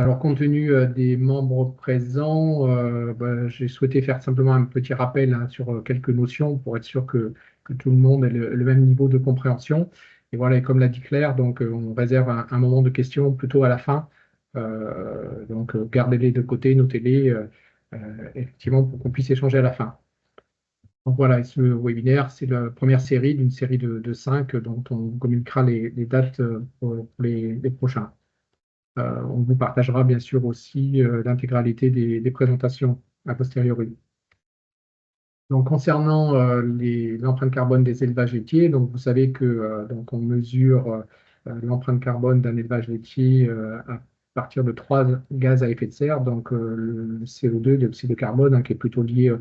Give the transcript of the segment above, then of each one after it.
Alors, compte tenu des membres présents, j'ai souhaité faire simplement un petit rappel hein, sur quelques notions pour être sûr que tout le monde ait le même niveau de compréhension. Et voilà, et comme l'a dit Claire, donc on réserve un moment de questions plutôt à la fin. Gardez-les de côté, notez-les, effectivement, pour qu'on puisse échanger à la fin. Donc voilà, et ce webinaire, c'est la première série d'une série de 5 dont on communiquera les dates pour les prochains. On vous partagera bien sûr aussi l'intégralité des présentations a posteriori. Donc, concernant l'empreinte carbone des élevages laitiers, donc vous savez que donc on mesure l'empreinte carbone d'un élevage laitier à partir de trois gaz à effet de serre, donc le CO2, le dioxyde de carbone, hein, qui est plutôt lié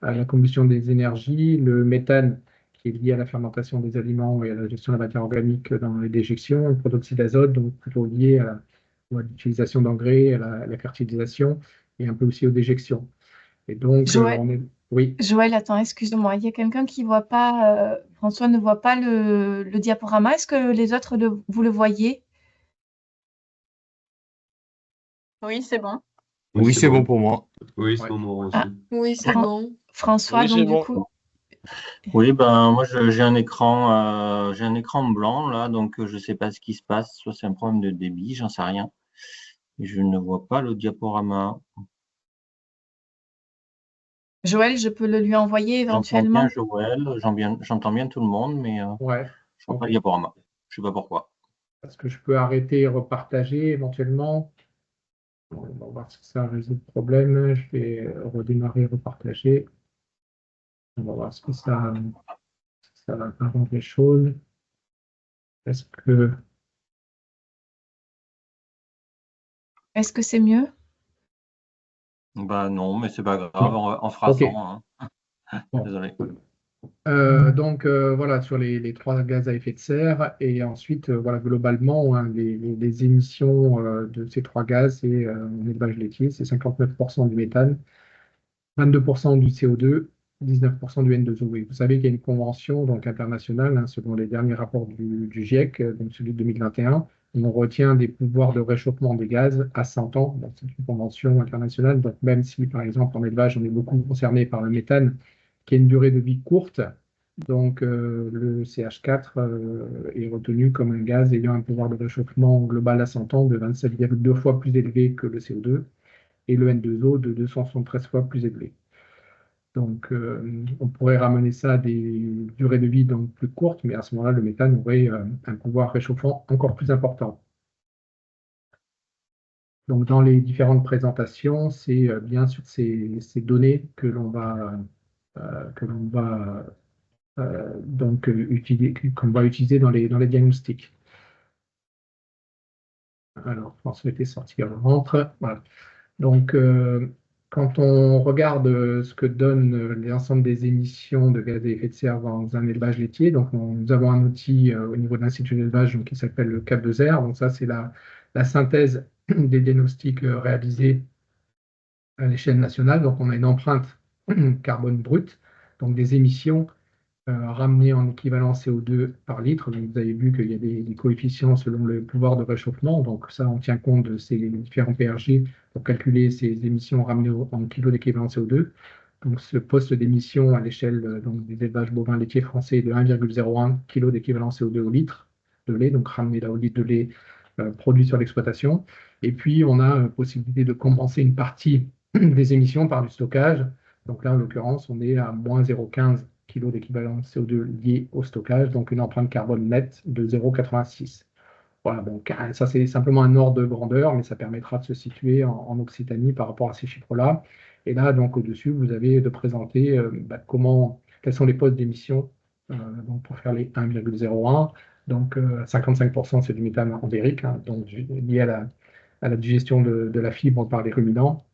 à la combustion des énergies, le méthane, qui est lié à la fermentation des aliments et à la gestion de la matière organique dans les déjections, le protoxyde d'azote, donc plutôt lié à l'utilisation d'engrais, à la fertilisation et un peu aussi aux déjections. Et donc, Joël, on est... Oui. Joël, attends, excuse-moi. Il y a quelqu'un qui voit pas, François ne voit pas le diaporama. Est-ce que les autres, vous le voyez? Oui, c'est bon. Oui, c'est bon pour moi. Oui, c'est Ouais. bon, moi aussi. Ah, Oui, c'est bon. François, Oui, donc c'est du bon. coup, Oui, moi j'ai un écran blanc là, donc je sais pas ce qui se passe. Soit c'est un problème de débit, j'en sais rien. Et je ne vois pas le diaporama. Joël, je peux le lui envoyer J'entends bien éventuellement. Joël, j'entends bien tout le monde, mais Ouais, je vois ok. pas le diaporama. Je sais pas pourquoi. Est-ce que je peux arrêter et repartager éventuellement? Bon, on va voir si ça résout le problème. Je vais redémarrer et repartager. On va voir si ça va arranger les choses. Est-ce que... Est-ce que c'est mieux? Bah non, mais c'est pas grave, Non. on fera Ok. sans, hein. Bon. Désolé. Voilà, sur les trois gaz à effet de serre. Et ensuite, voilà, globalement, hein, les émissions de ces trois gaz, c'est en élevage laitier, c'est 59% du méthane, 22% du CO2, 19% du N2O. Et vous savez qu'il y a une convention donc, internationale, hein, selon les derniers rapports du GIEC, donc celui de 2021, où on retient des pouvoirs de réchauffement des gaz à 100 ans. Donc, c'est une convention internationale. Donc, même si, par exemple, en élevage, on est beaucoup concerné par le méthane, qui a une durée de vie courte, donc le CH4 est retenu comme un gaz ayant un pouvoir de réchauffement global à 100 ans de 27,2 fois plus élevé que le CO2 et le N2O de 273 fois plus élevé. Donc, on pourrait ramener ça à des durées de vie donc plus courtes, mais à ce moment-là, le méthane aurait un pouvoir réchauffant encore plus important. Donc, dans les différentes présentations, c'est bien sur ces données que l'on va qu'on va utiliser dans les diagnostics. Alors, François était sorti, on rentre. Voilà. Donc, quand on regarde ce que donnent l'ensemble des émissions de gaz à effet de serre dans un élevage laitier, donc nous avons un outil au niveau de l'Institut d'élevage qui s'appelle le CAP2R. Donc ça, c'est la synthèse des diagnostics réalisés à l'échelle nationale. Donc on a une empreinte carbone brute, donc des émissions ramenées en équivalent CO2 par litre. Donc, vous avez vu qu'il y a des coefficients selon le pouvoir de réchauffement. Donc ça, on tient compte de ces différents PRG pour calculer ces émissions ramenées en kilos d'équivalent CO2. Donc ce poste d'émission à l'échelle des élevages bovins laitiers français est de 1,01 kg d'équivalent CO2 au litre de lait, donc ramené là au litre de lait produit sur l'exploitation. Et puis on a possibilité de compenser une partie des émissions par du stockage. Donc là, en l'occurrence, on est à moins 0,15 kg d'équivalent CO2 lié au stockage, donc une empreinte carbone nette de 0,86. Voilà, donc ça c'est simplement un ordre de grandeur, mais ça permettra de se situer en Occitanie par rapport à ces chiffres-là. Et là, donc au-dessus, vous avez de présenter quels sont les postes d'émission donc pour faire les 1,01. Donc 55% c'est du méthane endérique, hein, donc lié à la digestion de la fibre par les ruminants.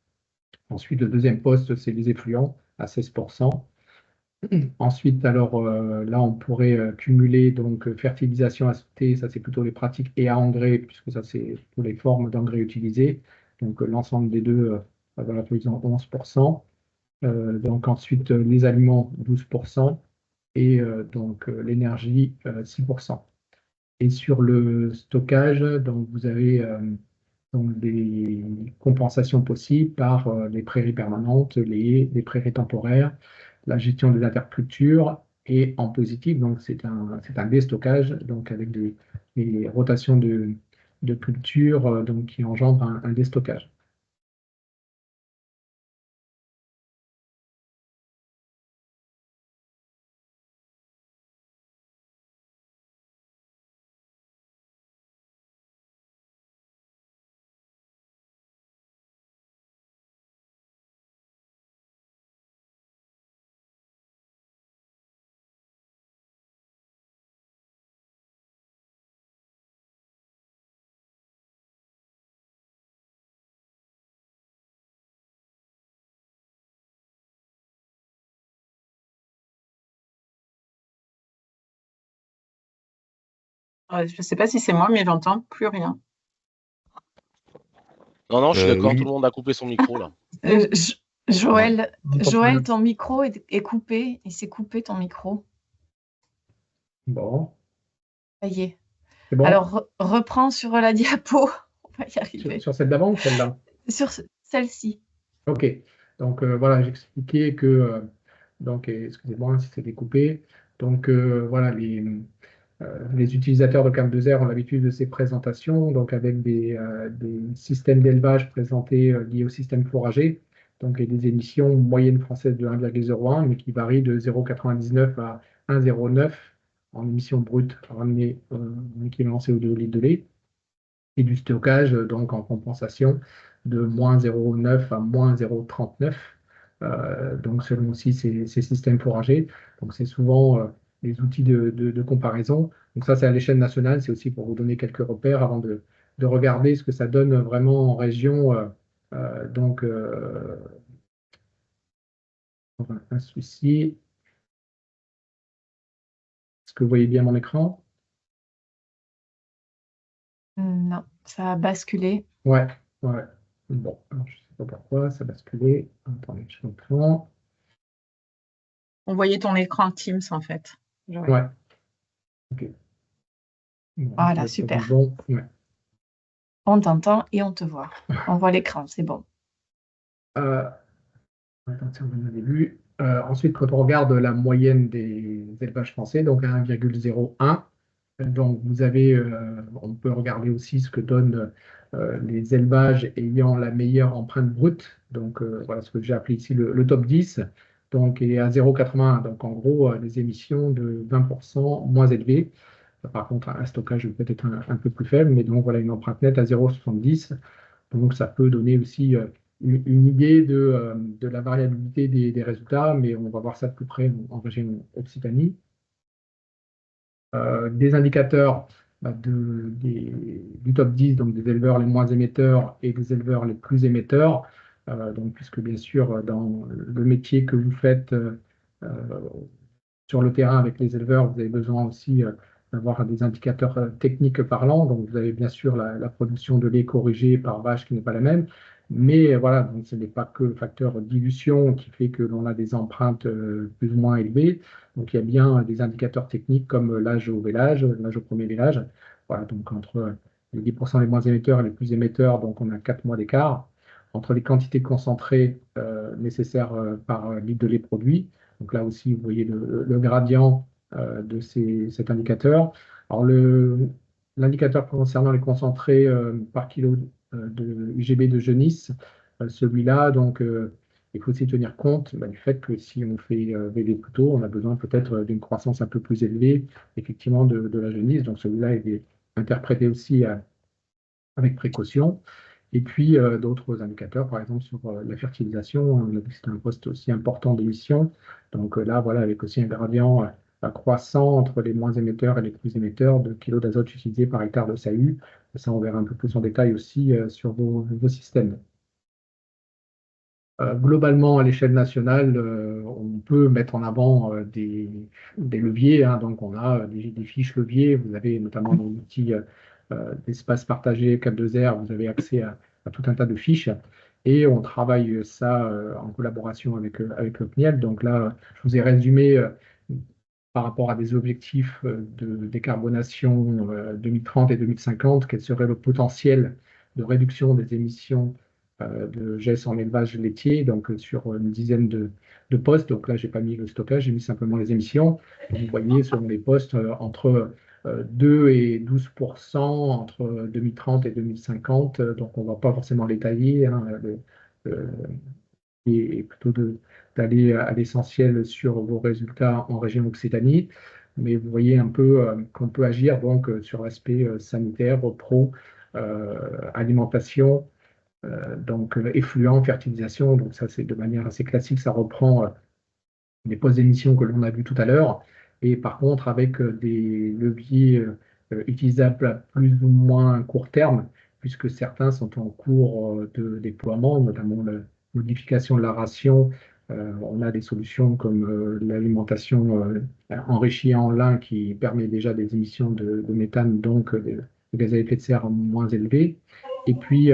Ensuite, le deuxième poste, c'est les effluents à 16%. Ensuite, alors là, on pourrait cumuler donc fertilisation azotée, ça c'est plutôt les pratiques, et à engrais, puisque ça c'est pour les formes d'engrais utilisés. Donc l'ensemble des deux, voilà, par exemple 11%. Donc ensuite, les aliments 12% et donc l'énergie 6%. Et sur le stockage, donc vous avez donc des compensations possibles par les prairies permanentes, les prairies temporaires, la gestion des intercultures et en positif, donc c'est un déstockage, donc avec des rotations de cultures donc, qui engendrent un déstockage. Je ne sais pas si c'est moi, mais j'entends plus rien. Non, je suis d'accord, oui. tout le monde a coupé son micro là. Joël, Ouais. Joël, ton micro est coupé. Il s'est coupé ton micro. Bon, Ça y est. c'est bon. Alors, reprends sur la diapo. On va y arriver. Sur celle d'avant ou celle-là? Sur celle-ci. Ok, donc voilà, j'expliquais que, donc, excusez-moi si c'est découpé, donc voilà, les utilisateurs de Camp2R ont l'habitude de ces présentations, donc avec des systèmes d'élevage présentés liés au système fourrager, donc et des émissions moyennes françaises de 1,01, mais qui varient de 0,99 à 1,09 en émissions brutes ramenées en équivalent CO2 au litre de lait, et du stockage, donc en compensation, de moins 0,9 à moins 0,39, donc selon aussi ces systèmes fourragers. Donc c'est souvent les outils de comparaison. Donc ça, c'est à l'échelle nationale, c'est aussi pour vous donner quelques repères avant de regarder ce que ça donne vraiment en région. Donc, un souci. Est-ce que vous voyez bien mon écran? Non, ça a basculé. Ouais, ouais. Bon, alors je ne sais pas pourquoi, ça a basculé. Attendez, je reprends. On voyait ton écran Teams, en fait. Joël. Ouais. Ok. Bon, ça Voilà, va être super. bon. Ouais. On t'entend et on te voit. On voit l'écran, c'est bon. Attends, on en a début. Ensuite, quand on regarde la moyenne des élevages français, donc à 1,01, donc vous avez, on peut regarder aussi ce que donnent les élevages ayant la meilleure empreinte brute. Donc voilà ce que j'ai appelé ici le top 10. Donc et à 0,81. Donc en gros, des émissions de 20% moins élevées. Par contre, un stockage peut-être un peu plus faible, mais donc voilà une empreinte nette à 0,70. Donc ça peut donner aussi une idée de la variabilité des résultats, mais on va voir ça de plus près en région Occitanie. Des indicateurs du top 10, donc des éleveurs les moins émetteurs et des éleveurs les plus émetteurs. Donc, puisque bien sûr, dans le métier que vous faites sur le terrain avec les éleveurs, vous avez besoin aussi d'avoir des indicateurs techniques parlants. Donc, vous avez bien sûr la production de lait corrigé par vache qui n'est pas la même. Mais voilà, donc ce n'est pas que le facteur dilution qui fait que l'on a des empreintes plus ou moins élevées. Donc, il y a bien des indicateurs techniques comme l'âge au vélage, l'âge au premier vélage. Voilà, donc entre les 10% les moins émetteurs et les plus émetteurs, donc on a 4 mois d'écart. Entre les quantités concentrées nécessaires par litre de lait produit. Donc là aussi, vous voyez le gradient de cet indicateur. Alors, l'indicateur concernant les concentrés par kilo de UGB de Genisse, celui-là, donc, il faut aussi tenir compte du fait que si on fait véler plus tôt, on a besoin peut-être d'une croissance un peu plus élevée, effectivement, de la genisse. Donc, celui-là est interprété aussi avec précaution. Et puis, d'autres indicateurs, par exemple, sur la fertilisation, on a vu que c'était un poste aussi important d'émission. Donc là, voilà, avec aussi un gradient croissant entre les moins émetteurs et les plus émetteurs de kilos d'azote utilisés par hectare de SAU. Ça, on verra un peu plus en détail aussi sur vos systèmes. Globalement, à l'échelle nationale, on peut mettre en avant des leviers. Hein. Donc, on a des fiches leviers. Vous avez notamment dans l'outil d'espace partagé Cap2R, vous avez accès à tout un tas de fiches. Et on travaille ça en collaboration avec le CNIEL. Donc là, je vous ai résumé par rapport à des objectifs de décarbonation 2030 et 2050, quel serait le potentiel de réduction des émissions de GES en élevage laitier, donc sur une dizaine de postes. Donc là, je n'ai pas mis le stockage, j'ai mis simplement les émissions. Et vous voyez, selon les postes, entre 2 et 12% entre 2030 et 2050. Donc, on ne va pas forcément les tailler. Hein, et plutôt d'aller à l'essentiel sur vos résultats en région Occitanie. Mais vous voyez un peu qu'on peut agir donc sur l'aspect sanitaire, pro, alimentation, donc effluent, fertilisation. Donc ça, c'est de manière assez classique, ça reprend les postes d'émission que l'on a vu tout à l'heure. Et par contre, avec des leviers utilisables à plus ou moins court terme, puisque certains sont en cours de déploiement, notamment la modification de la ration. On a des solutions comme l'alimentation enrichie en lin qui permet déjà des émissions de méthane, donc de gaz à effet de serre moins élevées. Et puis,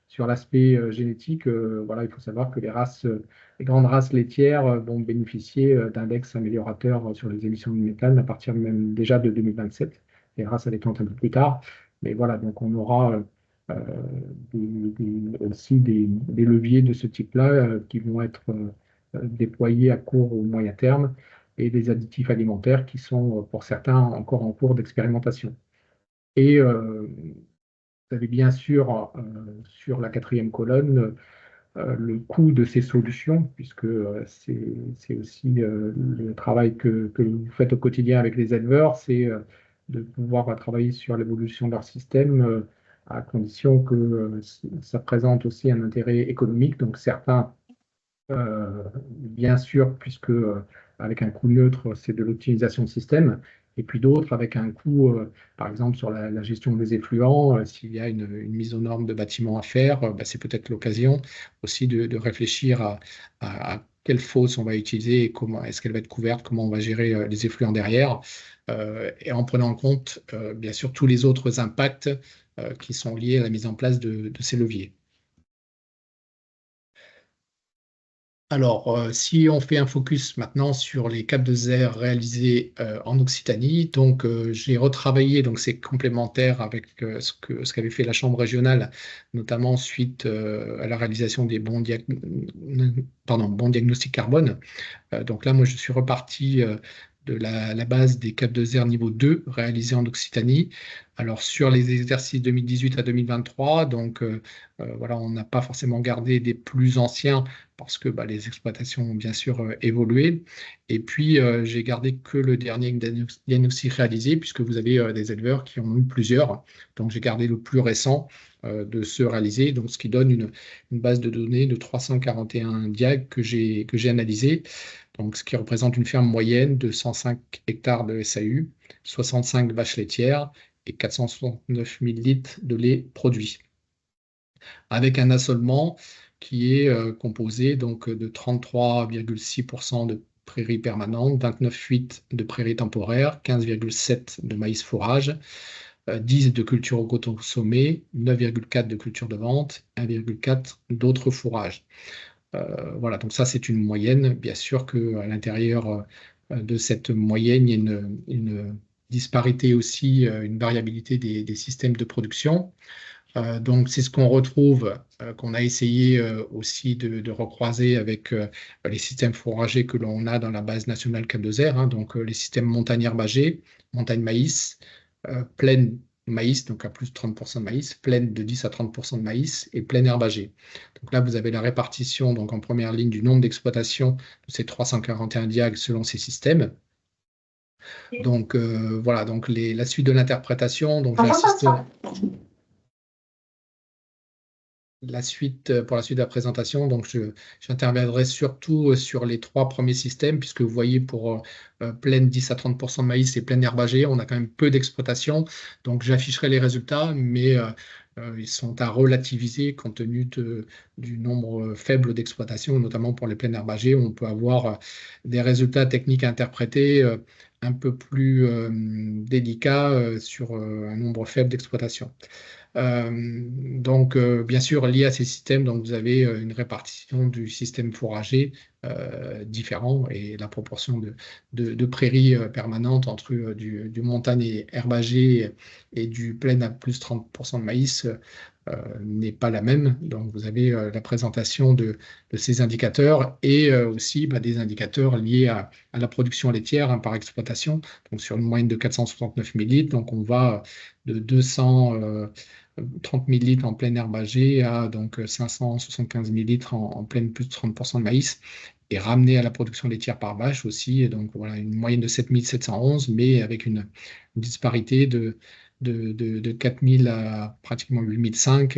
sur l'aspect génétique, voilà, il faut savoir que les grandes races laitières vont bénéficier d'index améliorateurs sur les émissions de méthane à partir même déjà de 2027. Les races allaitantes un peu plus tard. Mais voilà, donc on aura aussi des leviers de ce type-là qui vont être déployés à court ou moyen terme et des additifs alimentaires qui sont pour certains encore en cours d'expérimentation. Et vous avez bien sûr sur la quatrième colonne le coût de ces solutions, puisque c'est aussi le travail que vous faites au quotidien avec les éleveurs, c'est de pouvoir travailler sur l'évolution de leur système à condition que ça présente aussi un intérêt économique. Donc certains, bien sûr, puisque avec un coût neutre, c'est de l'optimisation de système, et puis d'autres avec un coût, par exemple sur la gestion des effluents, s'il y a une mise aux normes de bâtiments à faire, bah, c'est peut-être l'occasion aussi de réfléchir à quelle fosse on va utiliser et comment est-ce qu'elle va être couverte, comment on va gérer les effluents derrière, et en prenant en compte bien sûr tous les autres impacts qui sont liés à la mise en place de ces leviers. Alors, si on fait un focus maintenant sur les capes de ZER réalisés en Occitanie, donc j'ai retravaillé, donc c'est complémentaire avec ce qu'avait fait la Chambre régionale, notamment suite à la réalisation des bons diagnostics carbone. Donc là, moi, je suis reparti de la base des capes de ZER niveau 2 réalisés en Occitanie. Alors, sur les exercices 2018 à 2023, donc voilà, on n'a pas forcément gardé des plus anciens parce que bah, les exploitations ont bien sûr évolué. Et puis, j'ai gardé que le dernier diagnostic réalisé, puisque vous avez des éleveurs qui en ont eu plusieurs. Donc, j'ai gardé le plus récent de ceux réalisés, donc ce qui donne une base de données de 341 diag que j'ai analysé. Donc, ce qui représente une ferme moyenne de 105 hectares de SAU, 65 vaches laitières et 469 000 litres de lait produit, avec un assolement qui est composé donc, de 33,6% de prairies permanentes, 29,8% de prairies temporaires, 15,7% de maïs fourrage, 10 de culture auto-consommée, 9,4 de culture de vente, 1,4 d'autres fourrages. Voilà, donc ça c'est une moyenne. Bien sûr qu'à l'intérieur de cette moyenne, il y a une disparité aussi, une variabilité des systèmes de production. Donc c'est ce qu'on retrouve, qu'on a essayé aussi de recroiser avec les systèmes fourragers que l'on a dans la base nationale Cap de ZER, hein, donc les systèmes montagne herbagée, montagne maïs, plaine maïs, donc à plus de 30% de maïs, plaine de 10 à 30% de maïs et plaine herbagée. Donc là, vous avez la répartition donc en première ligne du nombre d'exploitations de ces 341 diag selon ces systèmes. Donc voilà, donc la suite de l'interprétation, donc j'insiste. Pour la suite de la présentation, donc j'interviendrai surtout sur les 3 premiers systèmes, puisque vous voyez pour plaine 10 à 30% de maïs et plaine herbagée, on a quand même peu d'exploitation. Donc j'afficherai les résultats, mais ils sont à relativiser compte tenu du nombre faible d'exploitations, notamment pour les plaines herbagées, où on peut avoir des résultats techniques interprétés un peu plus délicats sur un nombre faible d'exploitations. Bien sûr, lié à ces systèmes, donc vous avez une répartition du système fourragé différent et la proportion de prairies permanentes entre du montagne et herbagé et du plaine à plus 30% de maïs n'est pas la même. Donc, vous avez la présentation de ces indicateurs et aussi des indicateurs liés à la production laitière par exploitation. Donc, sur une moyenne de 469 millilitres, donc on va de 230 millilitres en plein herbagé à donc 575 millilitres en pleine plus de 30% de maïs et ramené à la production laitière par vache aussi. Et donc, voilà, une moyenne de 7711, mais avec une disparité de 4000 à pratiquement 8005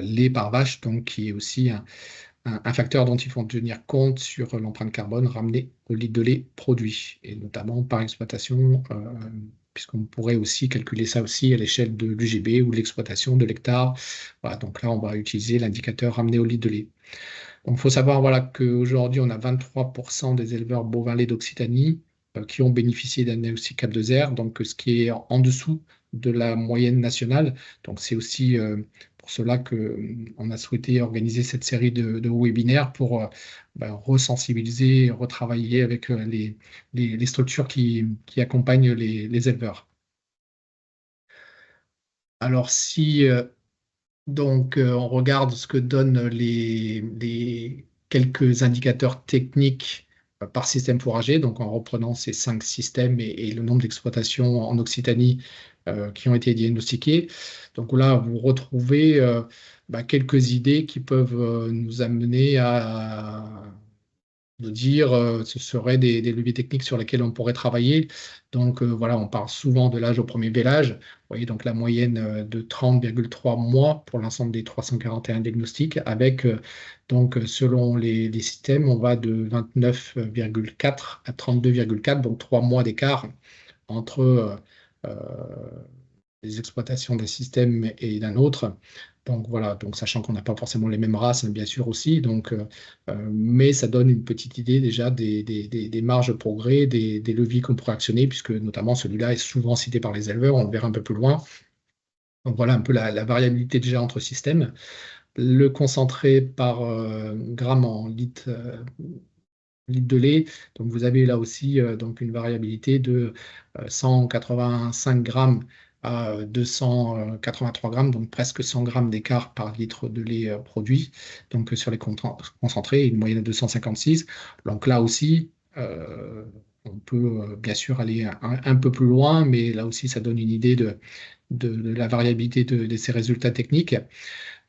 laits par vache, donc qui est aussi un facteur dont il faut tenir compte sur l'empreinte carbone ramenée au litre de lait produit, et notamment par exploitation, puisqu'on pourrait aussi calculer ça aussi à l'échelle de l'UGB ou de l'exploitation de l'hectare. Voilà, donc là, on va utiliser l'indicateur ramené au litre de lait. Donc, il faut savoir voilà, qu'aujourd'hui, on a 23% des éleveurs bovins laits d'Occitanie qui ont bénéficié d'un aussi 4.2R, donc ce qui est en dessous de la moyenne nationale. Donc, c'est aussi pour cela qu'on a souhaité organiser cette série de webinaires pour resensibiliser et retravailler avec les structures qui accompagnent les éleveurs. Alors, si on regarde ce que donnent les quelques indicateurs techniques par système fourrager, donc en reprenant ces 5 systèmes et le nombre d'exploitations en Occitanie qui ont été diagnostiquées. Donc là, vous retrouvez quelques idées qui peuvent nous amener à nous dire ce seraient des leviers techniques sur lesquels on pourrait travailler. Donc voilà, on parle souvent de l'âge au premier vélage. Vous voyez donc la moyenne de 30,3 mois pour l'ensemble des 341 diagnostics, avec donc selon les systèmes, on va de 29,4 à 32,4, donc 3 mois d'écart entre les exploitations d'un système et d'un autre. Donc voilà, donc sachant qu'on n'a pas forcément les mêmes races, bien sûr aussi, mais ça donne une petite idée déjà des marges de progrès, des leviers qu'on pourrait actionner, puisque notamment celui-là est souvent cité par les éleveurs, on le verra un peu plus loin. Donc voilà un peu la variabilité déjà entre systèmes. Le concentré par gramme en litre de lait. Donc vous avez là aussi donc une variabilité de 185 grammes à 283 grammes, donc presque 100 grammes d'écart par litre de lait produit. Donc sur les concentrés, une moyenne de 256. Donc là aussi, on peut bien sûr aller un peu plus loin, mais là aussi, ça donne une idée de la variabilité de ces résultats techniques.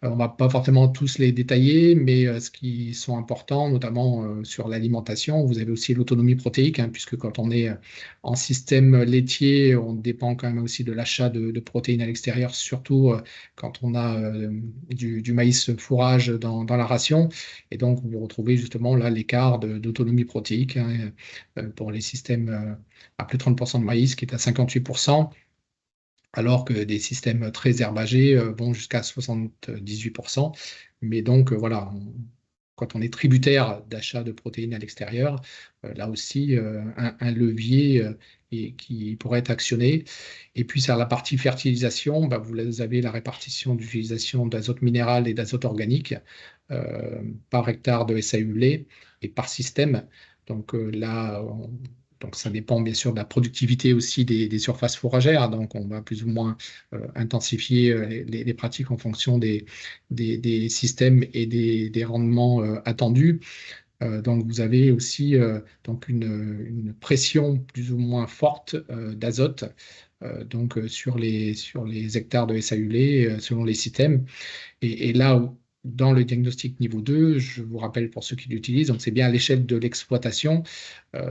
On ne va pas forcément tous les détailler, mais ce qui sont importants, notamment sur l'alimentation, vous avez aussi l'autonomie protéique, puisque quand on est en système laitier, on dépend quand même aussi de l'achat de protéines à l'extérieur, surtout quand on a du maïs fourrage dans la ration. Et donc, vous retrouvez justement là l'écart d'autonomie protéique pour les systèmes à plus de 30% de maïs, qui est à 58%. Alors que des systèmes très herbagés vont jusqu'à 78%. Mais donc, voilà, quand on est tributaire d'achat de protéines à l'extérieur, là aussi, un levier qui pourrait être actionné. Et puis, sur la partie fertilisation, vous avez la répartition d'utilisation d'azote minéral et d'azote organique par hectare de SAU lait et par système. Donc là, donc, ça dépend bien sûr de la productivité aussi des surfaces fourragères. Donc, on va plus ou moins intensifier les pratiques en fonction des systèmes et des rendements attendus. Donc, vous avez aussi donc une pression plus ou moins forte d'azote sur les hectares de SAU lait selon les systèmes. Et là, dans le diagnostic niveau 2, je vous rappelle pour ceux qui l'utilisent, donc c'est bien à l'échelle de l'exploitation.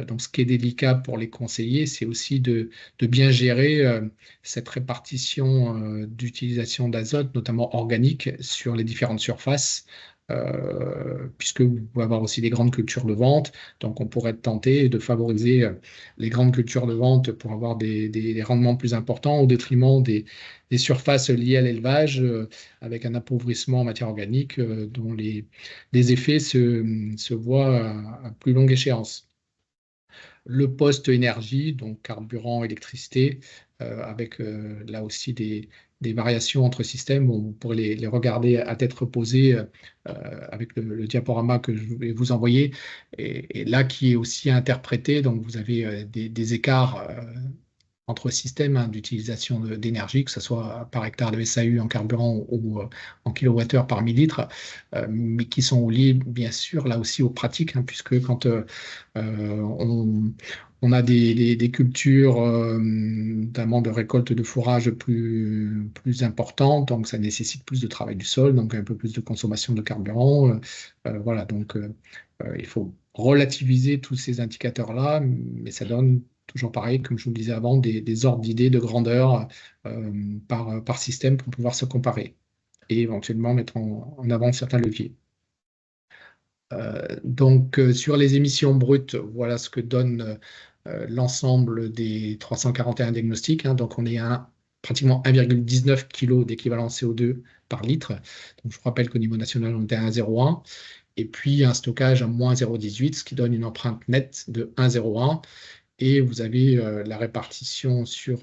Donc ce qui est délicat pour les conseillers, c'est aussi de bien gérer cette répartition d'utilisation d'azote, notamment organique, sur les différentes surfaces, puisque vous pouvez avoir aussi des grandes cultures de vente. Donc on pourrait être tenté de favoriser les grandes cultures de vente pour avoir des rendements plus importants au détriment des surfaces liées à l'élevage, avec un appauvrissement en matière organique dont les effets se voient à plus longue échéance. Le poste énergie, donc carburant, électricité, avec là aussi des des variations entre systèmes. Vous pourrez les regarder à tête reposée avec le diaporama que je vais vous envoyer. Et là, qui est aussi interprété, donc vous avez des écarts entre systèmes d'utilisation d'énergie, que ce soit par hectare de SAU en carburant ou en kilowattheure par millilitre, mais qui sont liés bien sûr là aussi aux pratiques, puisque quand on a des cultures, notamment de récolte de fourrage plus importantes, donc ça nécessite plus de travail du sol, donc un peu plus de consommation de carburant. Voilà, donc il faut relativiser tous ces indicateurs-là, mais ça donne toujours pareil, comme je vous le disais avant, des ordres d'idées de grandeur par système pour pouvoir se comparer et éventuellement mettre en avant certains leviers. Donc, sur les émissions brutes, voilà ce que donne l'ensemble des 341 diagnostics. Donc, on est à pratiquement 1,19 kg d'équivalent CO2 par litre. Donc, je vous rappelle qu'au niveau national, on était à 1,01. Et puis, un stockage à moins 0,18, ce qui donne une empreinte nette de 1,01. Et vous avez la répartition sur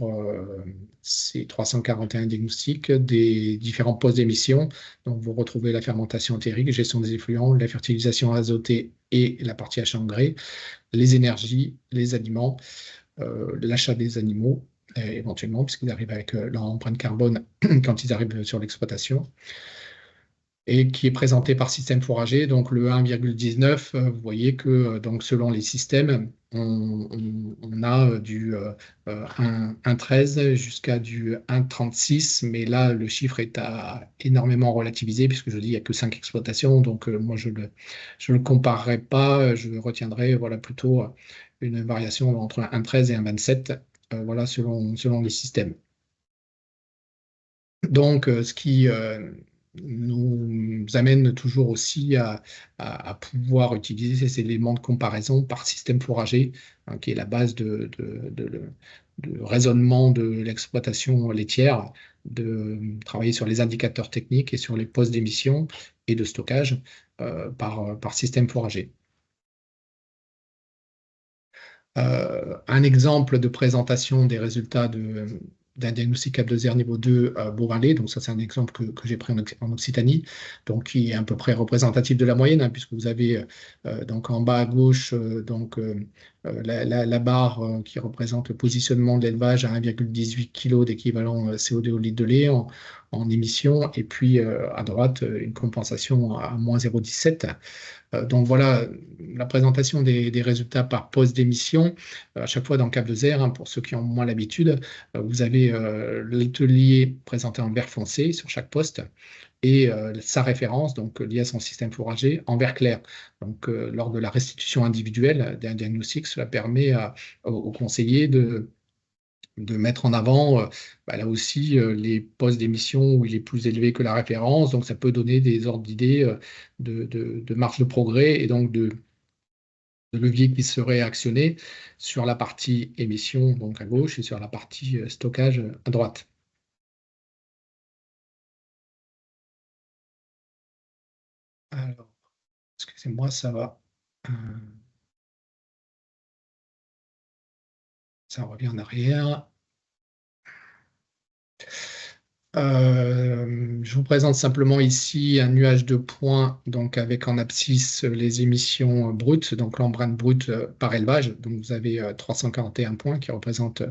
ces 341 diagnostics des différents postes d'émission. Donc, vous retrouvez la fermentation entérique, gestion des effluents, la fertilisation azotée et la partie achat engrais, les énergies, les aliments, l'achat des animaux, éventuellement, puisqu'ils arrivent avec leur empreinte carbone quand ils arrivent sur l'exploitation, et qui est présenté par système fourrager. Donc le 1,19, vous voyez que donc, selon les systèmes, on a du 1,13 jusqu'à du 1,36, mais là, le chiffre est énormément relativisé, puisque je dis qu'il n'y a que 5 exploitations, donc moi, je ne le comparerai pas, je retiendrai voilà, plutôt une variation entre 1,13 et 1,27, voilà, selon les systèmes. Donc, ce qui nous amène toujours aussi à pouvoir utiliser ces éléments de comparaison par système fourrager, qui est la base de raisonnement de l'exploitation laitière, de travailler sur les indicateurs techniques et sur les postes d'émission et de stockage par système fourrager. Un exemple de présentation des résultats d'un diagnostic Cap2R niveau 2 Beauvalet. Donc ça, c'est un exemple que j'ai pris en Occitanie, donc qui est à peu près représentatif de la moyenne, puisque vous avez donc en bas à gauche la barre qui représente le positionnement de l'élevage à 1,18 kg d'équivalent CO2 au litre de lait en émission, et puis à droite, une compensation à moins 0,17. Donc voilà la présentation des résultats par poste d'émission. À chaque fois dans Cap2R, pour ceux qui ont moins l'habitude, vous avez l'atelier présenté en vert foncé sur chaque poste et sa référence, donc liée à son système fourrager, en vert clair. Donc lors de la restitution individuelle d'un diagnostic, cela permet aux conseillers de mettre en avant là aussi les postes d'émission où il est plus élevé que la référence. Donc, ça peut donner des ordres d'idées de marge de progrès et donc de leviers qui seraient actionnés sur la partie émission, donc à gauche, et sur la partie stockage à droite. Alors, excusez-moi, ça va. Ça revient en arrière. Je vous présente simplement ici un nuage de points, donc avec en abscisse les émissions brutes, donc l'empreinte brute par élevage. Donc vous avez 341 points qui représentent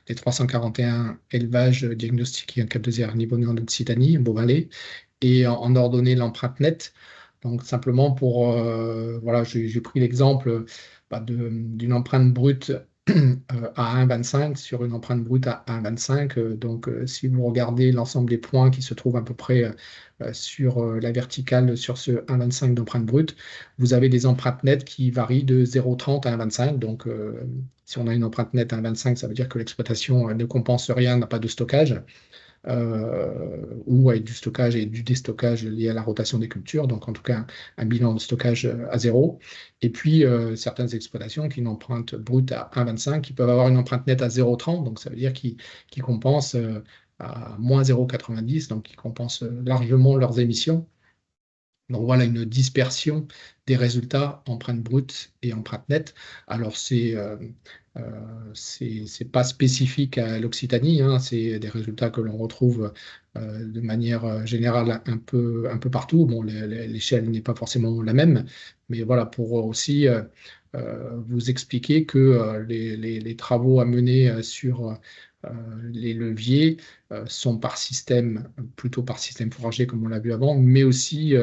les 341 élevages diagnostiqués en Cap2R niveau 1 en Occitanie, Beauvalet, et en ordonnée l'empreinte nette. Donc simplement pour, voilà, j'ai pris l'exemple d'une empreinte brute à 1,25 sur une empreinte brute à 1,25. Donc, si vous regardez l'ensemble des points qui se trouvent à peu près sur la verticale sur ce 1,25 d'empreinte brute, vous avez des empreintes nettes qui varient de 0,30 à 1,25. Donc, si on a une empreinte nette à 1,25, ça veut dire que l'exploitation ne compense rien, n'a pas de stockage. Ou avec du stockage et du déstockage lié à la rotation des cultures, donc en tout cas un bilan de stockage à 0. Et puis certaines exploitations qui ont une empreinte brute à 1,25, qui peuvent avoir une empreinte nette à 0,30, donc ça veut dire qu'ils compensent à moins 0,90, donc qui compensent largement leurs émissions. Donc voilà une dispersion des résultats empreinte brute et empreinte nette. Alors c'est pas spécifique à l'Occitanie, hein, c'est des résultats que l'on retrouve de manière générale un peu partout. Bon, l'échelle n'est pas forcément la même, mais voilà pour aussi vous expliquer que les travaux à mener sur les leviers sont par système, plutôt par système fourragé comme on l'a vu avant, mais aussi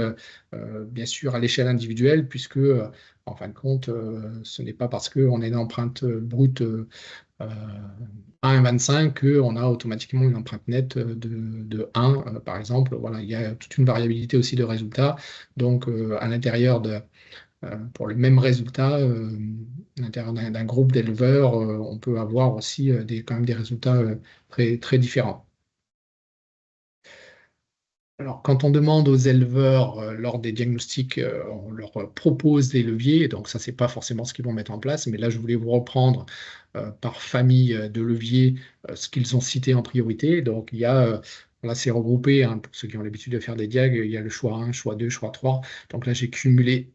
bien sûr à l'échelle individuelle, puisque en fin de compte, ce n'est pas parce qu'on a une empreinte brute à 1,25 qu'on a automatiquement une empreinte nette de 1, par exemple. Voilà, il y a toute une variabilité aussi de résultats. Donc, à l'intérieur pour le même résultat, à l'intérieur d'un groupe d'éleveurs, on peut avoir aussi quand même des résultats très, très différents. Alors, quand on demande aux éleveurs lors des diagnostics, on leur propose des leviers, donc ça, c'est pas forcément ce qu'ils vont mettre en place, mais là, je voulais vous reprendre par famille de leviers ce qu'ils ont cité en priorité. Donc, il y a, là, c'est regroupé, hein, pour ceux qui ont l'habitude de faire des diag, il y a le choix 1, choix 2, choix 3. Donc là, j'ai cumulé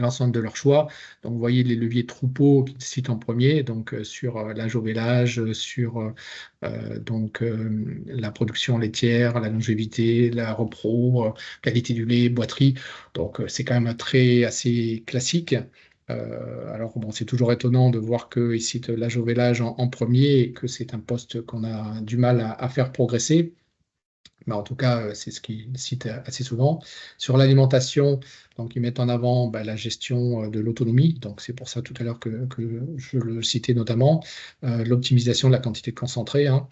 l'ensemble de leurs choix. Donc, vous voyez les leviers troupeaux qu'ils citent en premier, donc sur l'âge au vélage, sur la production laitière, la longévité, la repro, qualité du lait, boiterie. Donc c'est quand même un trait assez classique. Alors bon, c'est toujours étonnant de voir qu'ils citent l'âge au vélage en premier et que c'est un poste qu'on a du mal à faire progresser. Mais en tout cas, c'est ce qu'ils citent assez souvent. Sur l'alimentation, donc ils mettent en avant la gestion de l'autonomie. Donc c'est pour ça tout à l'heure que je le citais notamment. L'optimisation de la quantité de concentré, hein.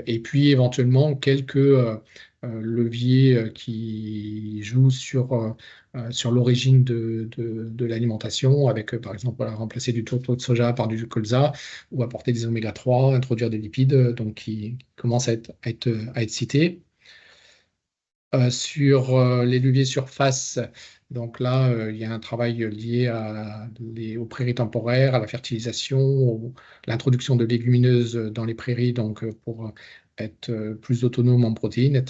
Et puis éventuellement quelques leviers qui jouent sur l'origine de l'alimentation, avec par exemple voilà, remplacer du tourteau de soja par du colza, ou apporter des oméga 3, introduire des lipides, donc qui commencent à être cités. Sur les leviers surface, donc là, il y a un travail lié aux prairies temporaires, à la fertilisation, l'introduction de légumineuses dans les prairies, donc pour être plus autonome en protéines,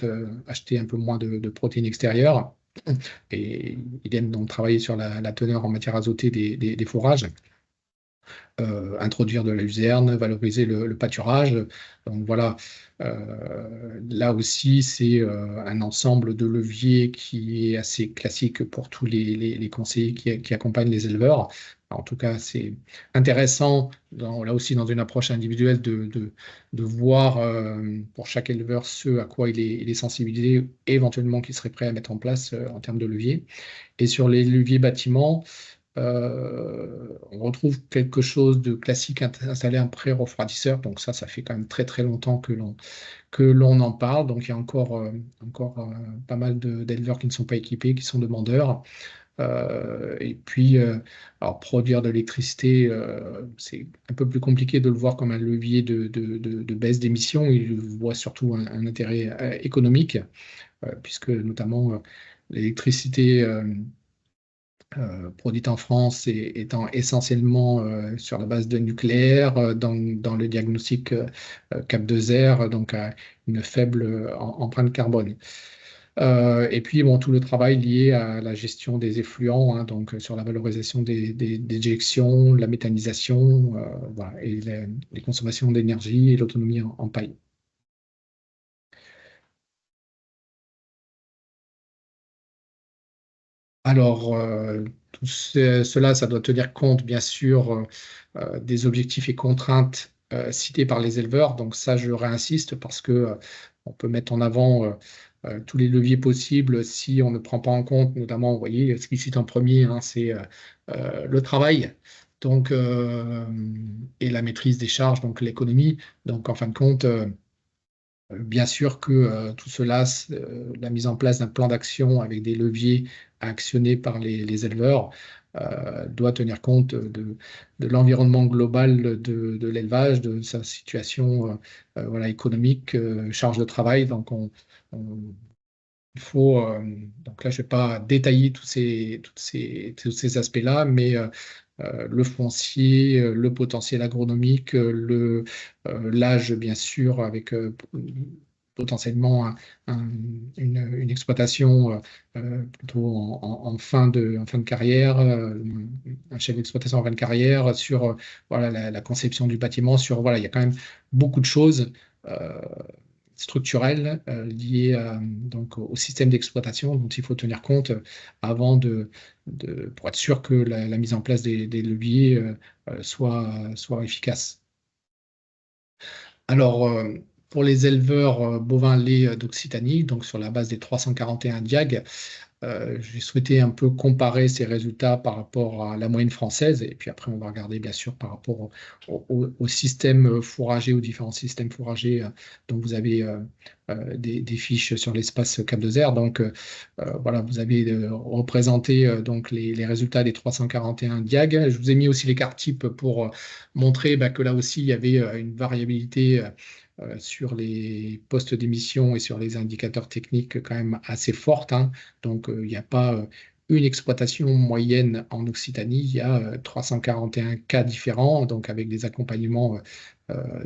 acheter un peu moins de protéines extérieures. Et idem, donc travailler sur la teneur en matière azotée des fourrages. Introduire de la luzerne, valoriser le pâturage. Donc voilà, là aussi, c'est un ensemble de leviers qui est assez classique pour tous les conseillers qui accompagnent les éleveurs. En tout cas, c'est intéressant, là aussi dans une approche individuelle, de voir pour chaque éleveur ce à quoi il est sensibilisé, éventuellement qu'il serait prêt à mettre en place en termes de leviers. Et sur les leviers bâtiments, on retrouve quelque chose de classique, installer un pré-refroidisseur. Donc ça fait quand même très très longtemps que l'on en parle. Donc il y a encore pas mal d'éleveurs qui ne sont pas équipés, qui sont demandeurs. Et puis, alors produire de l'électricité, c'est un peu plus compliqué de le voir comme un levier de baisse d'émissions. Il voit surtout un intérêt économique, puisque notamment l'électricité produite en France étant essentiellement sur la base de nucléaire, dans le diagnostic CAP2R, donc à une faible empreinte carbone. Et puis, bon, tout le travail lié à la gestion des effluents, hein, donc sur la valorisation des déjections, la méthanisation, voilà, et les consommations d'énergie et l'autonomie en paille. Alors, tout cela, ça doit tenir compte, bien sûr, des objectifs et contraintes cités par les éleveurs. Donc ça, je réinsiste parce que on peut mettre en avant tous les leviers possibles si on ne prend pas en compte, notamment, vous voyez, ce qu'ils citent en premier, hein, c'est le travail. Donc, et la maîtrise des charges, donc l'économie. Donc, en fin de compte, bien sûr que tout cela, la mise en place d'un plan d'action avec des leviers actionnés par les éleveurs, doit tenir compte de l'environnement global de l'élevage, de sa situation voilà, économique, charge de travail. Donc, il faut, donc là, je ne vais pas détailler tous ces aspects-là, mais le foncier, le potentiel agronomique, l'âge, bien sûr, avec potentiellement une exploitation plutôt en fin de carrière, un chef d'exploitation en fin de carrière, sur voilà, la conception du bâtiment, sur voilà, il y a quand même beaucoup de choses structurelles liées donc au système d'exploitation dont il faut tenir compte avant pour être sûr que la mise en place des leviers soit efficace. Alors, pour les éleveurs bovins laits d'Occitanie, donc sur la base des 341 diag, j'ai souhaité un peu comparer ces résultats par rapport à la moyenne française, et puis après on va regarder bien sûr par rapport au système fourragé, aux différents systèmes fourragés dont vous avez des fiches sur l'espace Cap de Zère. Donc voilà, vous avez représenté donc les résultats des 341 diag. Je vous ai mis aussi les cartes types pour montrer que là aussi il y avait une variabilité sur les postes d'émission et sur les indicateurs techniques quand même assez forte, hein. Donc, il n'y a pas une exploitation moyenne en Occitanie, il y a 341 cas différents, donc avec des accompagnements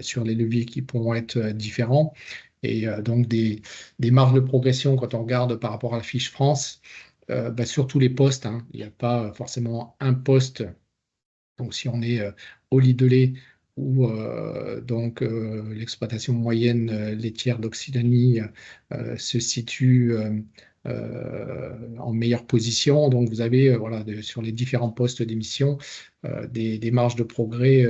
sur les leviers qui pourront être différents. Et donc, des marges de progression quand on regarde par rapport à la fiche France, sur tous les postes, hein. Il n'y a pas forcément un poste. Donc, si on est au lit de lait, où donc l'exploitation moyenne laitière d'Occitanie se situe en meilleure position. Donc vous avez voilà, sur les différents postes d'émission des marges de progrès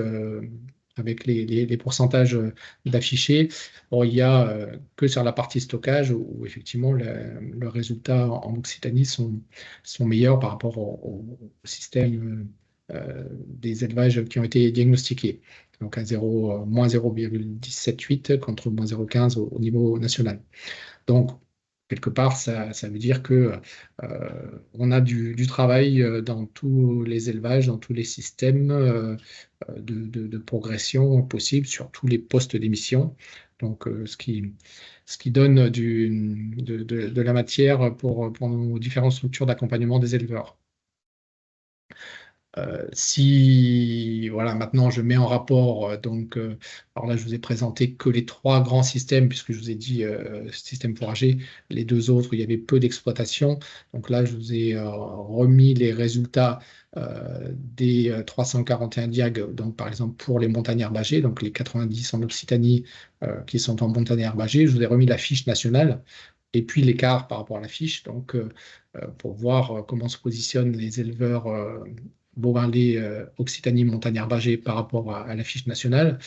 avec les pourcentages d'affichés. Bon, il n'y a que sur la partie stockage où effectivement le résultat en Occitanie sont meilleurs par rapport au système des élevages qui ont été diagnostiqués. Donc à moins 0,178 contre moins 0,15 au niveau national. Donc, quelque part, ça veut dire que on a du travail dans tous les élevages, dans tous les systèmes de progression possible sur tous les postes d'émission. Donc, ce qui donne de la matière pour nos différentes structures d'accompagnement des éleveurs. Si voilà, maintenant je mets en rapport, alors là je vous ai présenté que les 3 grands systèmes, puisque je vous ai dit système fourrager, les 2 autres, il y avait peu d'exploitation. Donc là, je vous ai remis les résultats des 341 diag, donc par exemple pour les montagnes herbagées, donc les 90 en Occitanie qui sont en montagnes herbagées. Je vous ai remis la fiche nationale et puis l'écart par rapport à la fiche, donc pour voir comment se positionnent les éleveurs bovins laits Occitanie montagne herbagée par rapport à la fiche nationale.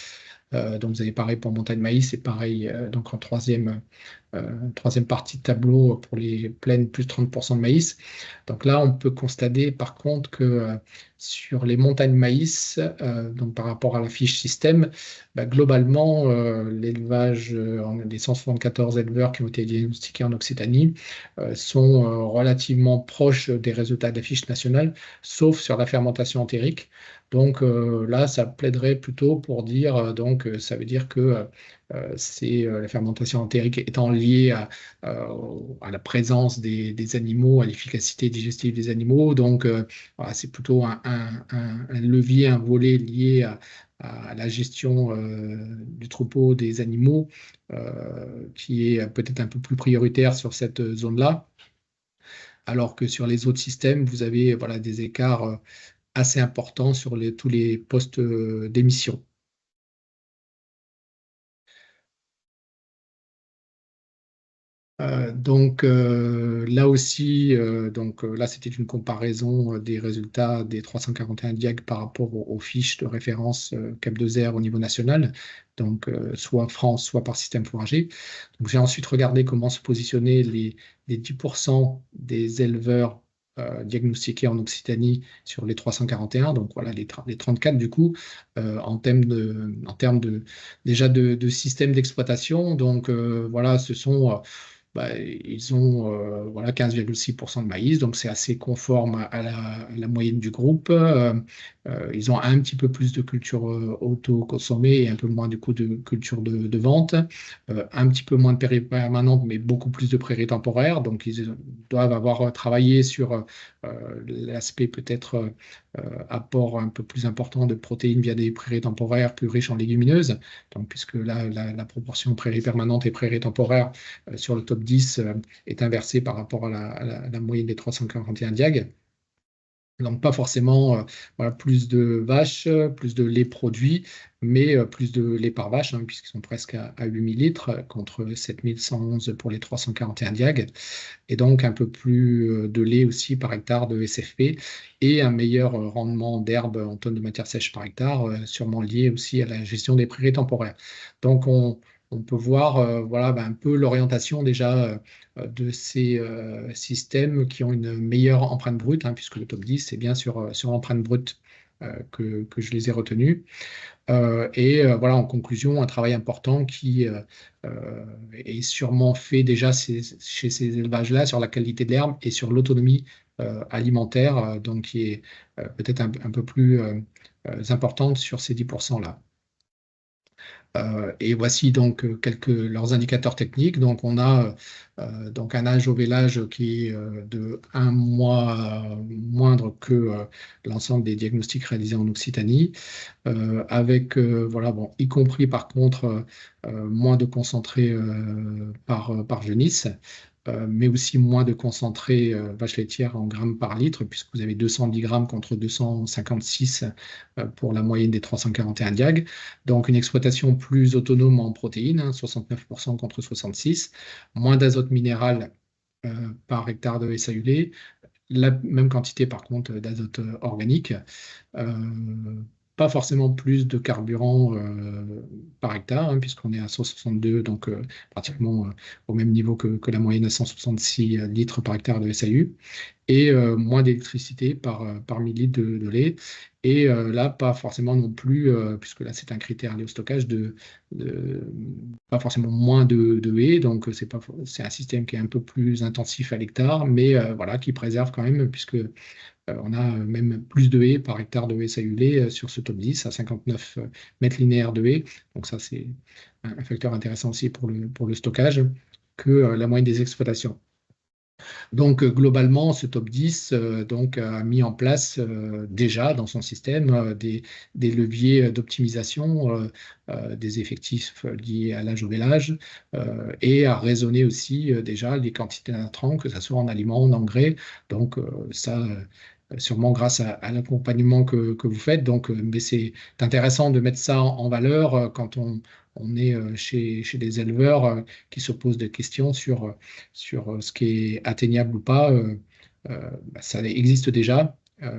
Donc vous avez pareil pour montagne maïs et pareil donc en troisième partie de tableau pour les plaines plus 30% de maïs. Donc là on peut constater par contre que sur les montagnes maïs, donc par rapport à la fiche système, globalement l'élevage des 174 éleveurs qui ont été diagnostiqués en Occitanie sont relativement proches des résultats de la fiche nationale, sauf sur la fermentation entérique. Donc là, ça plaiderait plutôt pour dire, ça veut dire que c'est la fermentation entérique étant liée à la présence des animaux, à l'efficacité digestive des animaux. Donc voilà, c'est plutôt un levier, un volet lié à la gestion du troupeau des animaux qui est peut-être un peu plus prioritaire sur cette zone-là. Alors que sur les autres systèmes, vous avez voilà, des écarts assez important sur tous les postes d'émission. Là aussi, là c'était une comparaison des résultats des 341 diag par rapport aux fiches de référence Cap de Zère au niveau national, donc soit France, soit par système fourrager. Donc j'ai ensuite regardé comment se positionner les 10% des éleveurs diagnostiqués en Occitanie sur les 341, donc voilà les 34 du coup, en termes déjà de système d'exploitation. Donc voilà, ce sont ils ont voilà, 15,6% de maïs, donc c'est assez conforme à la moyenne du groupe. Ils ont un petit peu plus de culture auto-consommée et un peu moins du coup de culture de vente, un petit peu moins de prairies permanentes, mais beaucoup plus de prairies temporaires. Donc ils doivent avoir travaillé sur l'aspect peut-être apport un peu plus important de protéines via des prairies temporaires plus riches en légumineuses. Donc, puisque là, la proportion prairies permanentes et prairies temporaires sur le top 10 est inversée par rapport à la moyenne des 341 diag. Donc, pas forcément voilà, plus de vaches, plus de lait produit, mais plus de lait par vache, hein, puisqu'ils sont presque à 8000 litres contre 7111 pour les 341 diag. Et donc, un peu plus de lait aussi par hectare de SFP et un meilleur rendement d'herbe en tonnes de matière sèche par hectare, sûrement lié aussi à la gestion des prairies temporaires. Donc, on peut voir voilà, un peu l'orientation déjà de ces systèmes qui ont une meilleure empreinte brute, hein, puisque le top 10, c'est bien sur l'empreinte brute que je les ai retenus. Voilà, en conclusion, un travail important qui est sûrement fait déjà chez ces élevages-là sur la qualité de l'herbe et sur l'autonomie alimentaire, donc qui est peut-être un peu plus importante sur ces 10%-là. Et voici donc leurs indicateurs techniques. Donc on a donc un âge au vélage qui est de 1 mois moindre que l'ensemble des diagnostics réalisés en Occitanie, avec voilà, bon, y compris par contre moins de concentré par génisse. Mais aussi moins de concentré vache laitière en grammes par litre, puisque vous avez 210 grammes contre 256 pour la moyenne des 341 diag. Donc une exploitation plus autonome en protéines, hein, 69% contre 66, moins d'azote minéral par hectare de SAUD, la même quantité par contre d'azote organique. Pas forcément plus de carburant par hectare, hein, puisqu'on est à 162, donc pratiquement au même niveau que la moyenne à 166 litres par hectare de SAU, et moins d'électricité par 1000 litres de lait. Et là, pas forcément non plus, puisque là c'est un critère lié au stockage, pas forcément moins de haies, donc c'est un système qui est un peu plus intensif à l'hectare, mais voilà, qui préserve quand même, puisque on a même plus de haies par hectare de SAU sur ce top 10, à 59 mètres linéaires de haies. Donc ça, c'est un facteur intéressant aussi pour le stockage que la moyenne des exploitations. Donc globalement, ce top 10 donc, a mis en place déjà dans son système des leviers d'optimisation des effectifs liés à l'âge au vélage et a raisonné aussi déjà les quantités d'intrants, que ce soit en aliments, en engrais. Donc ça, sûrement grâce à l'accompagnement que vous faites. Donc, mais c'est intéressant de mettre ça en valeur quand on est chez des éleveurs qui se posent des questions sur ce qui est atteignable ou pas. Ça existe déjà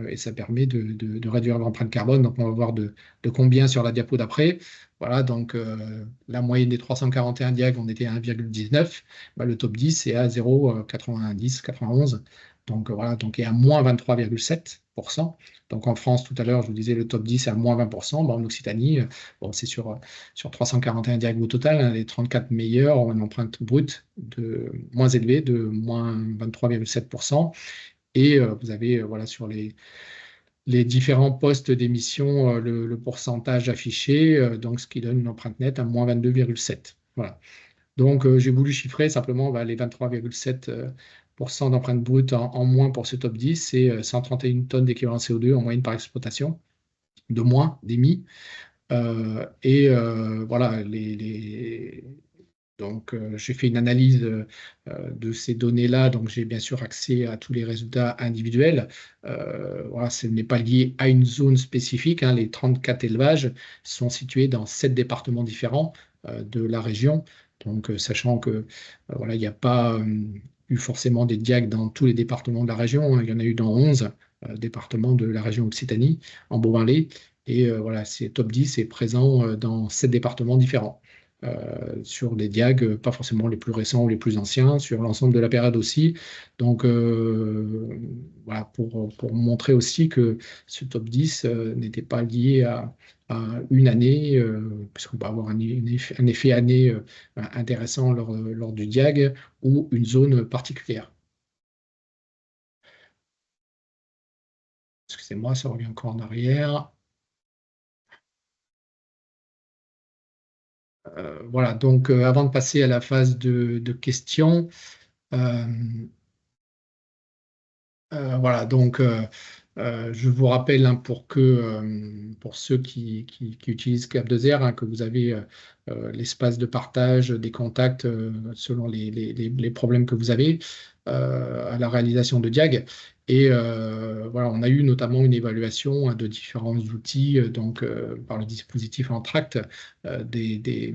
et ça permet de réduire l'empreinte carbone. Donc, on va voir de combien sur la diapo d'après. Voilà, donc la moyenne des 341 diag, on était à 1,19. Le top 10 est à 0,90, 91. Donc voilà, donc est à moins 23,7%. Donc en France, tout à l'heure, je vous disais, le top 10 est à moins 20%. En Occitanie, bon, c'est sur 341 diag au total, hein, les 34 meilleurs ont une empreinte brute moins élevée, de moins 23,7%. Et vous avez voilà, sur les différents postes d'émission, le pourcentage affiché, donc ce qui donne une empreinte nette à moins 22,7. Voilà. Donc, j'ai voulu chiffrer simplement les 23,7% d'empreinte brute en moins pour ce top 10, c'est 131 tonnes d'équivalent CO2 en moyenne par exploitation, de moins d'émis. Voilà, donc, j'ai fait une analyse de ces données-là, donc j'ai bien sûr accès à tous les résultats individuels. Voilà, ce n'est pas lié à une zone spécifique, hein. Les 34 élevages sont situés dans 7 départements différents de la région. Donc, sachant que voilà, il n'y a pas eu forcément des diag dans tous les départements de la région, hein. Il y en a eu dans 11 départements de la région Occitanie, en Beauvais-lait. Et voilà, c'est top 10 est présent dans 7 départements différents. sur des diags, pas forcément les plus récents ou les plus anciens, sur l'ensemble de la période aussi. Donc voilà, pour montrer aussi que ce top 10 n'était pas lié à une année, puisqu'on peut avoir un effet année intéressant lors du diag ou une zone particulière. Excusez-moi, ça revient encore en arrière. Voilà, donc avant de passer à la phase de questions, voilà, donc je vous rappelle pour ceux qui utilisent Cap2R, que vous avez l'espace de partage des contacts selon les problèmes que vous avez à la réalisation de diag. Et voilà, on a eu notamment une évaluation de différents outils par le dispositif Entract des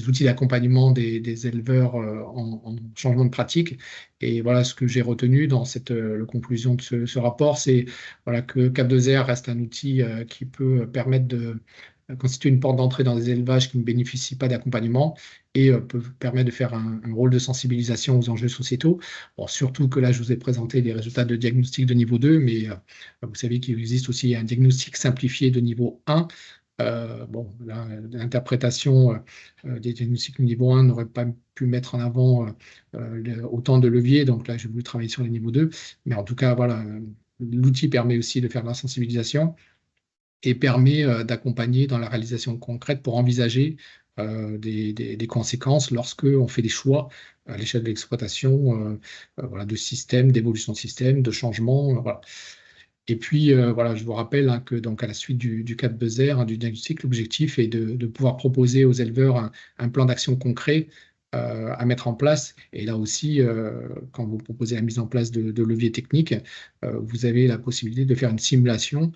outils d'accompagnement des éleveurs en changement de pratique. Et voilà ce que j'ai retenu dans cette conclusion de ce rapport, c'est voilà, que Cap2R reste un outil qui peut permettre de constituer une porte d'entrée dans des élevages qui ne bénéficient pas d'accompagnement et peut permettre de faire un rôle de sensibilisation aux enjeux sociétaux. Bon, surtout que là, je vous ai présenté les résultats de diagnostic de niveau 2, mais vous savez qu'il existe aussi un diagnostic simplifié de niveau 1. Bon, l'interprétation des diagnostics de niveau 1 n'aurait pas pu mettre en avant autant de leviers, donc là, j'ai voulu travailler sur les niveaux 2. Mais en tout cas, voilà, l'outil permet aussi de faire de la sensibilisation et permet d'accompagner dans la réalisation concrète pour envisager des conséquences lorsque on fait des choix à l'échelle de l'exploitation voilà, de système, d'évolution de système, de changement. Voilà. Et puis, voilà, je vous rappelle que donc, à la suite du Cap2R, du diagnostic, l'objectif est de pouvoir proposer aux éleveurs un plan d'action concret à mettre en place. Et là aussi, quand vous proposez la mise en place de leviers techniques, vous avez la possibilité de faire une simulation,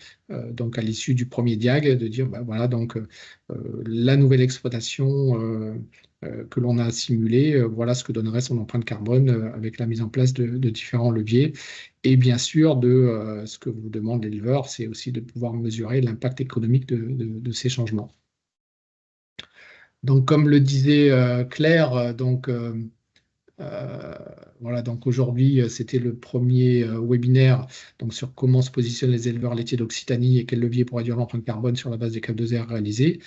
donc à l'issue du premier diag, de dire, ben, voilà, donc la nouvelle exploitation que l'on a simulée, voilà ce que donnerait son empreinte carbone avec la mise en place de différents leviers. Et bien sûr, ce que vous demande l'éleveur, c'est aussi de pouvoir mesurer l'impact économique de ces changements. Donc, comme le disait Claire, voilà, donc aujourd'hui, c'était le premier webinaire donc, sur comment se positionnent les éleveurs laitiers d'Occitanie et quels leviers pour réduire l'empreinte carbone sur la base des Cap2R réalisés.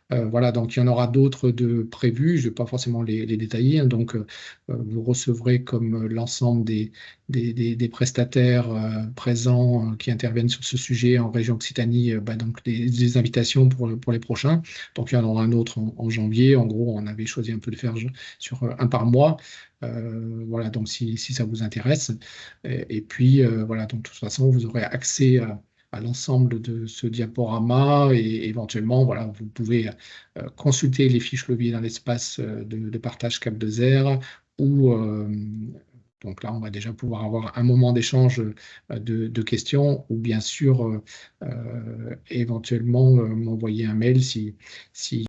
Voilà, donc il y en aura d'autres de prévus, je ne vais pas forcément les détailler, donc vous recevrez comme l'ensemble des prestataires présents qui interviennent sur ce sujet en région Occitanie, donc des invitations pour les prochains. Donc il y en aura un autre en janvier. En gros, on avait choisi un peu de faire sur un par mois. Voilà, donc si ça vous intéresse. Et puis, voilà, donc de toute façon, vous aurez accès à l'ensemble de ce diaporama et éventuellement, voilà, vous pouvez consulter les fiches leviers dans l'espace de partage Cap2R ou donc là, on va déjà pouvoir avoir un moment d'échange de questions ou bien sûr éventuellement m'envoyer un mail si